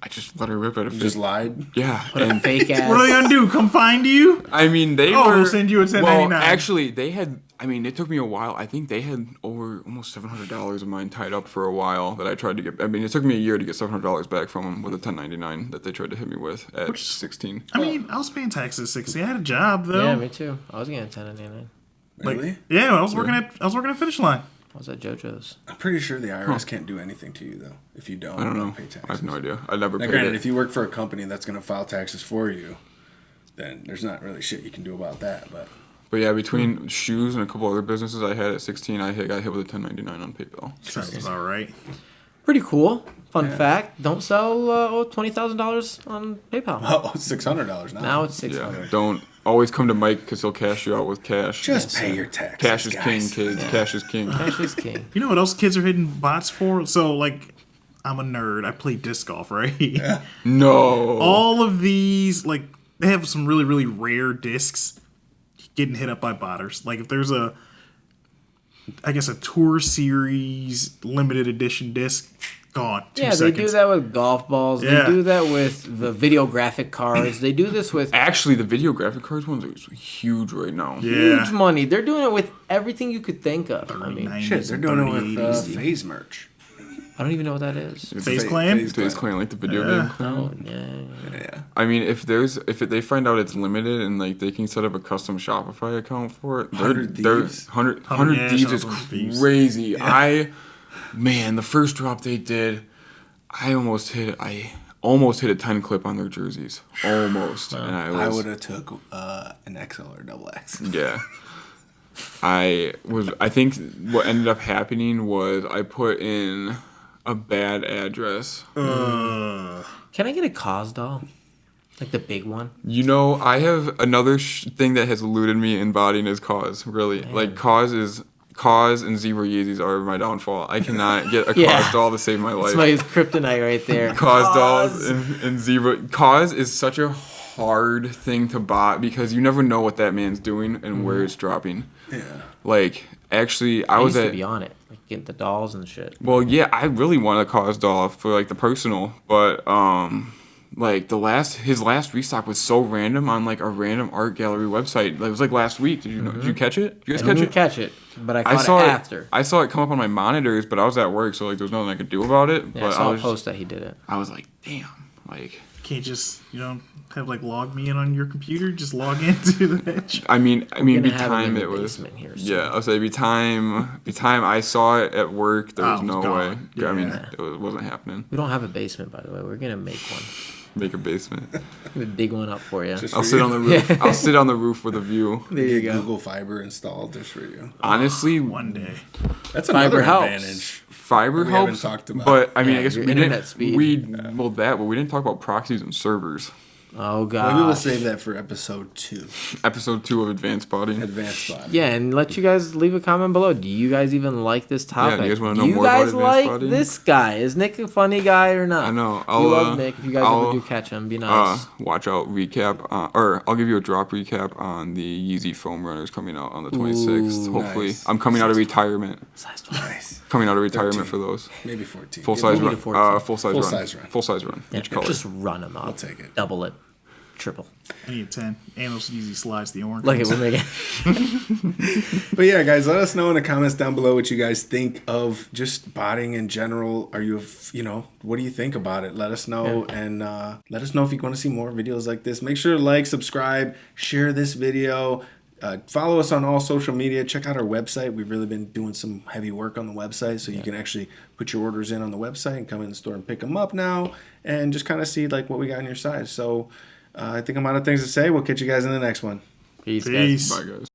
I just let her rip it. You just lied. Yeah, What a and fake ass. What are they gonna do? Come find you? I mean, they Oh, were. we'll send you a 1099. Well, actually, they had. I mean, it took me a while. I think they had over almost $700 of mine tied up for a while that I tried to get. I mean, it took me a year to get $700 back from them with a 1099 that they tried to hit me with at 16. I mean, I was paying taxes at 60. I had a job though. Yeah, me too. I was getting 1099. Really? Yeah, I was working at Finish Line. I was at JoJo's. I'm pretty sure the IRS can't do anything to you though if you don't. I don't know. pay taxes. I have no idea. I never Now, paid granted, it. if you work for a company that's going to file taxes for you, then there's not really shit you can do about that. But yeah, between shoes and a couple other businesses I had at 16, I got hit with a 1099 on PayPal. Sounds all right. Pretty cool. Fun fact: don't sell $20,000 on PayPal. Oh, $600 now. Now it's $600. Yeah, don't always come to Mike because he'll cash you out with cash. Just pay your taxes. Cash is king, guys. kids. Cash is king. Cash is king. You know what else kids are hitting bots for? So like, I'm a nerd. I play disc golf, right? No. All of these, like, they have some really, really rare discs getting hit up by botters. Like, if there's a Tour Series limited edition disc, gone. 2 Yeah, seconds. they do that with golf balls. Yeah. They do that with the video graphic cards. They do this with Actually, the video graphic cards ones are huge right now. Yeah. huge money. They're doing it with everything you could think of. I mean, 90s Shit, they're and doing it with 30s. phase merch. I don't even know what that is. FaZe Clan? FaZe Clan, like the video Yeah. game clan. Oh, yeah. Yeah. I mean, if they find out it's limited and like they can set up a custom Shopify account for it, 100 they're Thieves. 100 Yeah, Thieves is Shop 100 Thieves. crazy. The first drop they did, I almost hit a 10 clip on their jerseys, almost, and I would have took an XL or double X. yeah. I think what ended up happening was I put in a bad address. Can I get a Cause doll? Like the big one? You know, I have another thing that has eluded me in bodying is Cause. Really, like Cause and Zebra Yeezys are my downfall. I cannot get a Yeah. Cause doll to save my That's life. why it's kryptonite right there. Cause dolls and Zebra. Cause is such a hard thing to buy because you never know what that man's doing and where it's dropping. Yeah. Like, actually, I I was used to at. be on it. Like getting the dolls and shit. Well, yeah, I really want a Cause doll for like the personal, but like his last restock was so random on like a random art gallery website. It was like last week. Did you know? Did you catch it? Did you guys I catch didn't it? catch it, but I I caught saw it it after. I saw it come up on my monitors, but I was at work, so like there was nothing I could do about it. Yeah, but I saw was a post that he did it. I was like, damn, like. Can't just, have like log me in on your computer. Just log into that. I mean, gonna be have him in time the it was. basement here soon. Yeah, I'll say be time I saw it at work. There was Oh, it was no way. gone. I mean, Yeah. it wasn't happening. We don't have a basement, by the way. We're gonna make one. Make a basement. I'm gonna dig one up for you. Just I'll for sit you. on the roof. I'll sit on the roof with a view. There you Get go. Google Fiber installed just for you. Honestly, One day. That's Fiber another helps. advantage. fiber We haven't helps. talked about. But I mean, Yeah, I guess your we internet didn't. speed. But we didn't talk about proxies and servers. Oh god. Maybe we'll save that for episode 2. Episode 2 of Advanced Body. Advanced body. Yeah, and let you guys leave a comment below. Do you guys even like this topic? do you guys wanna know Do you more about guys advanced like body? this guy? Is Nick a funny guy or not? I know. We love Nick. If you guys ever do catch him, be nice. Watch out recap, or I'll give you a drop recap on the Yeezy foam runners coming out on the 26th. Hopefully, nice. I'm coming out of retirement. Size 12. Nice. Coming out of retirement 13. for those. Maybe 14. Full size maybe run. to 14. Full size Full run. size run. Full size run. Yeah, Each color. just run them up. I'll take it. Double it. Triple. I need a 10. And those easy slides, the orange. Look at ones. we're making. But yeah, guys, let us know in the comments down below what you guys think of just botting in general. Are you, what do you think about it? Let us know, and let us know if you want to see more videos like this. Make sure to like, subscribe, share this video. Follow us on all social media. Check out our website. We've really been doing some heavy work on the website, so you can actually put your orders in on the website and come in the store and pick them up now, and just kind of see like what we got in your size. So I think I'm out of things to say. We'll catch you guys in the next one. Peace, guys. Peace. Bye, guys.